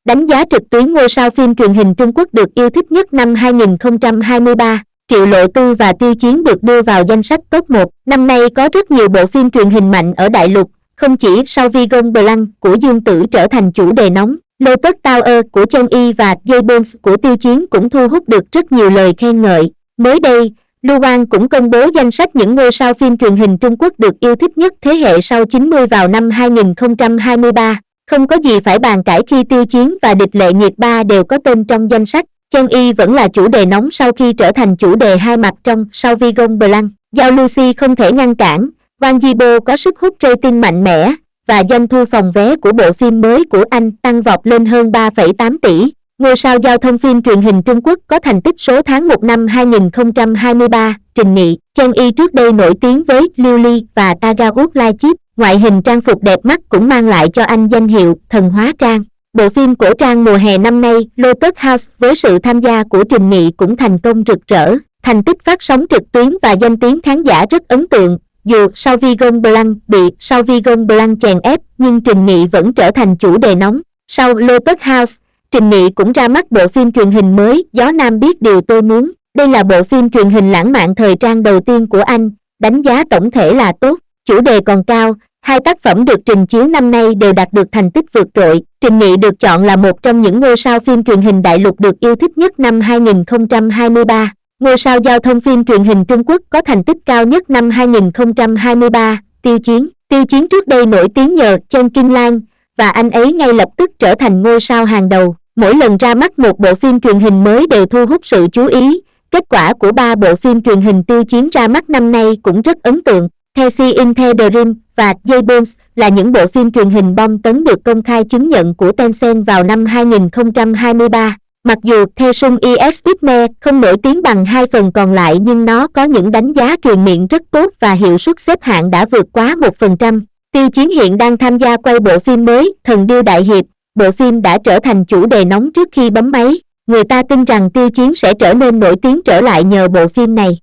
Đánh giá trực tuyến ngôi sao phim truyền hình Trung Quốc được yêu thích nhất năm 2023, Triệu Lộ Tư và Tiêu Chiến được đưa vào danh sách top 1. Năm nay có rất nhiều bộ phim truyền hình mạnh ở đại lục, không chỉ Sao Vi Gong Blanc của Dương Tử trở thành chủ đề nóng, Lotus Tower của Chen Y và Jay Bones của Tiêu Chiến cũng thu hút được rất nhiều lời khen ngợi. Mới đây, Luan cũng công bố danh sách những ngôi sao phim truyền hình Trung Quốc được yêu thích nhất thế hệ sau 90 vào năm 2023. Không có gì phải bàn cãi khi Tiêu Chiến và Địch Lệ Nhiệt Ba đều có tên trong danh sách. Chen Y vẫn là chủ đề nóng sau khi trở thành chủ đề hai mặt trong Sao Vi Gong Blanc. Giao Lucy không thể ngăn cản, Wang Yibo có sức hút rating mạnh mẽ, và doanh thu phòng vé của bộ phim mới của anh tăng vọt lên hơn 3,8 tỷ. Ngôi sao giao thông phim truyền hình Trung Quốc có thành tích số tháng 1 năm 2023, Trình Nghị. Chen Y trước đây nổi tiếng với Liu Li và Tagawood Lai Chip. Ngoại hình trang phục đẹp mắt cũng mang lại cho anh danh hiệu thần hóa trang. Bộ phim cổ trang mùa hè năm nay Lotus House với sự tham gia của Trình Nghị cũng thành công rực rỡ. Thành tích phát sóng trực tuyến và danh tiếng khán giả rất ấn tượng. Dù Sao Vi Gong Blanc bị Sao Vi Gong Blanc chèn ép, nhưng Trình Nghị vẫn trở thành chủ đề nóng. Sau Lotus House, Trình Nghị cũng ra mắt bộ phim truyền hình mới Gió Nam Biết Điều Tôi Muốn. Đây là bộ phim truyền hình lãng mạn thời trang đầu tiên của anh, đánh giá tổng thể là tốt. Chủ đề còn cao, hai tác phẩm được trình chiếu năm nay đều đạt được thành tích vượt trội. Trình Nghị được chọn là một trong những ngôi sao phim truyền hình đại lục được yêu thích nhất năm 2023. Ngôi sao giao thông phim truyền hình Trung Quốc có thành tích cao nhất năm 2023, Tiêu Chiến. Tiêu Chiến trước đây nổi tiếng nhờ Chen Kim Lan, và anh ấy ngay lập tức trở thành ngôi sao hàng đầu. Mỗi lần ra mắt một bộ phim truyền hình mới đều thu hút sự chú ý. Kết quả của 3 bộ phim truyền hình Tiêu Chiến ra mắt năm nay cũng rất ấn tượng. Taxi in the Dream và Jay Bones là những bộ phim truyền hình bom tấn được công khai chứng nhận của Tencent vào năm 2023. Mặc dù The Sun is Bitmare không nổi tiếng bằng hai phần còn lại, nhưng nó có những đánh giá truyền miệng rất tốt và hiệu suất xếp hạng đã vượt quá 1%. Tiêu Chiến hiện đang tham gia quay bộ phim mới Thần Điêu Đại Hiệp. Bộ phim đã trở thành chủ đề nóng trước khi bấm máy. Người ta tin rằng Tiêu Chiến sẽ trở nên nổi tiếng trở lại nhờ bộ phim này.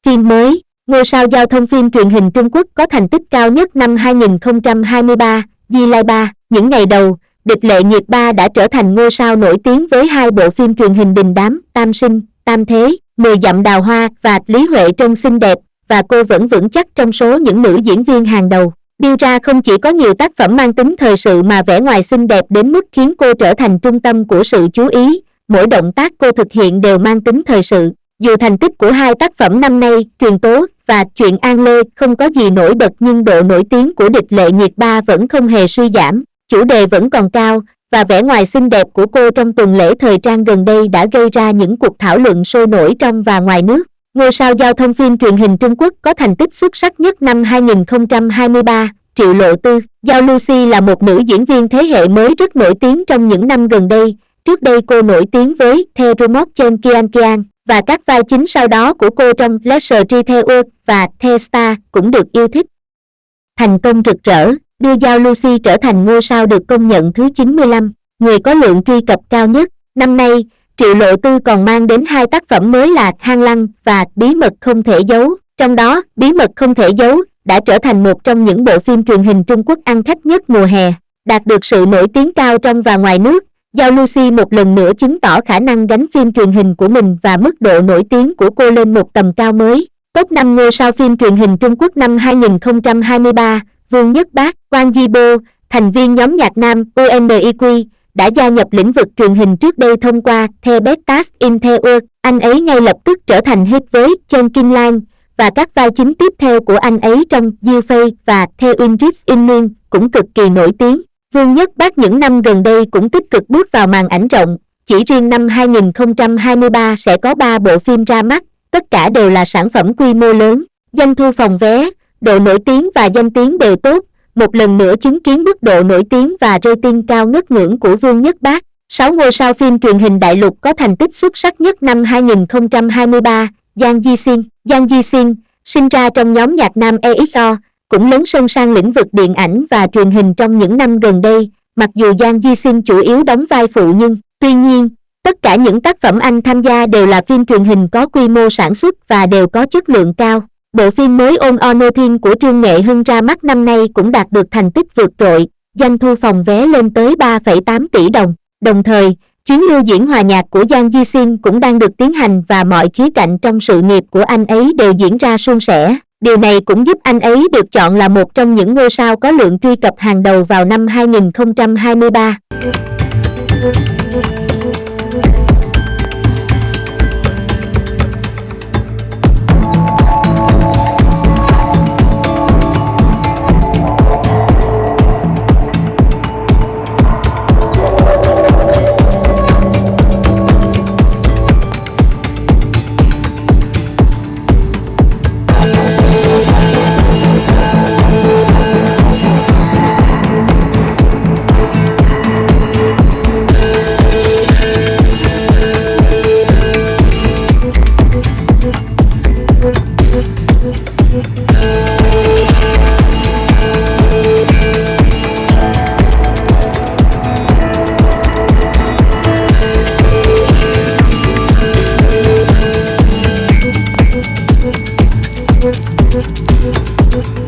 Phim mới. Ngôi sao giao thông phim truyền hình Trung Quốc có thành tích cao nhất năm 2023, Di Lai Ba. Những ngày đầu, Địch Lệ Nhiệt Ba đã trở thành ngôi sao nổi tiếng với hai bộ phim truyền hình đình đám Tam Sinh, Tam Thế, 10 Dặm Đào Hoa và Lý Huệ Trân xinh đẹp, và cô vẫn vững chắc trong số những nữ diễn viên hàng đầu. Điêu Ra không chỉ có nhiều tác phẩm mang tính thời sự mà vẻ ngoài xinh đẹp đến mức khiến cô trở thành trung tâm của sự chú ý. Mỗi động tác cô thực hiện đều mang tính thời sự. Dù thành tích của hai tác phẩm năm nay, Truyền Tố và Chuyện An Lê không có gì nổi bật, nhưng độ nổi tiếng của Địch Lệ Nhiệt Ba vẫn không hề suy giảm. Chủ đề vẫn còn cao, và vẻ ngoài xinh đẹp của cô trong tuần lễ thời trang gần đây đã gây ra những cuộc thảo luận sôi nổi trong và ngoài nước. Ngôi sao giao thông phim truyền hình Trung Quốc có thành tích xuất sắc nhất năm 2023, Triệu Lộ Tư. Giao Lucy là một nữ diễn viên thế hệ mới rất nổi tiếng trong những năm gần đây. Trước đây cô nổi tiếng với The Remote Chen Kian Kian, và các vai chính sau đó của cô trong Leisure Retail và The Star cũng được yêu thích. Thành công rực rỡ đưa Giao Lucy trở thành ngôi sao được công nhận thứ 95, người có lượng truy cập cao nhất. Năm nay, Triệu Lộ Tư còn mang đến hai tác phẩm mới là Hang Lăng và Bí Mật Không Thể Giấu. Trong đó, Bí Mật Không Thể Giấu đã trở thành một trong những bộ phim truyền hình Trung Quốc ăn khách nhất mùa hè, đạt được sự nổi tiếng cao trong và ngoài nước. Giao Lucy một lần nữa chứng tỏ khả năng gánh phim truyền hình của mình, và mức độ nổi tiếng của cô lên một tầm cao mới. Top 5 ngôi sao phim truyền hình Trung Quốc năm 2023, Vương Nhất Bác. Wang Yibo, thành viên nhóm nhạc nam UNIQ, đã gia nhập lĩnh vực truyền hình trước đây thông qua The Best Task in the World. Anh ấy ngay lập tức trở thành hit với Chen Kim Lan, và các vai chính tiếp theo của anh ấy trong Diêu Phây và The Winrich in Miên cũng cực kỳ nổi tiếng. Vương Nhất Bác những năm gần đây cũng tích cực bước vào màn ảnh rộng. Chỉ riêng năm 2023 sẽ có 3 bộ phim ra mắt, tất cả đều là sản phẩm quy mô lớn. Doanh thu phòng vé, độ nổi tiếng và danh tiếng đều tốt, một lần nữa chứng kiến mức độ nổi tiếng và rating cao ngất ngưỡng của Vương Nhất Bác. 6 ngôi sao phim truyền hình đại lục có thành tích xuất sắc nhất năm 2023, Giang Yixin. Giang Yixin, sinh ra trong nhóm nhạc nam EXO, cũng lấn sân sang lĩnh vực điện ảnh và truyền hình trong những năm gần đây. Mặc dù Giang Yixin chủ yếu đóng vai phụ, nhưng tuy nhiên, tất cả những tác phẩm anh tham gia đều là phim truyền hình có quy mô sản xuất và đều có chất lượng cao. Bộ phim mới All or Nothing của Trương Nghệ Hưng ra mắt năm nay cũng đạt được thành tích vượt trội, doanh thu phòng vé lên tới 3,8 tỷ đồng. Đồng thời, chuyến lưu diễn hòa nhạc của Giang Ji Xin cũng đang được tiến hành và mọi khía cạnh trong sự nghiệp của anh ấy đều diễn ra suôn sẻ. Điều này cũng giúp anh ấy được chọn là một trong những ngôi sao có lượng truy cập hàng đầu vào năm 2023. We'll be right back.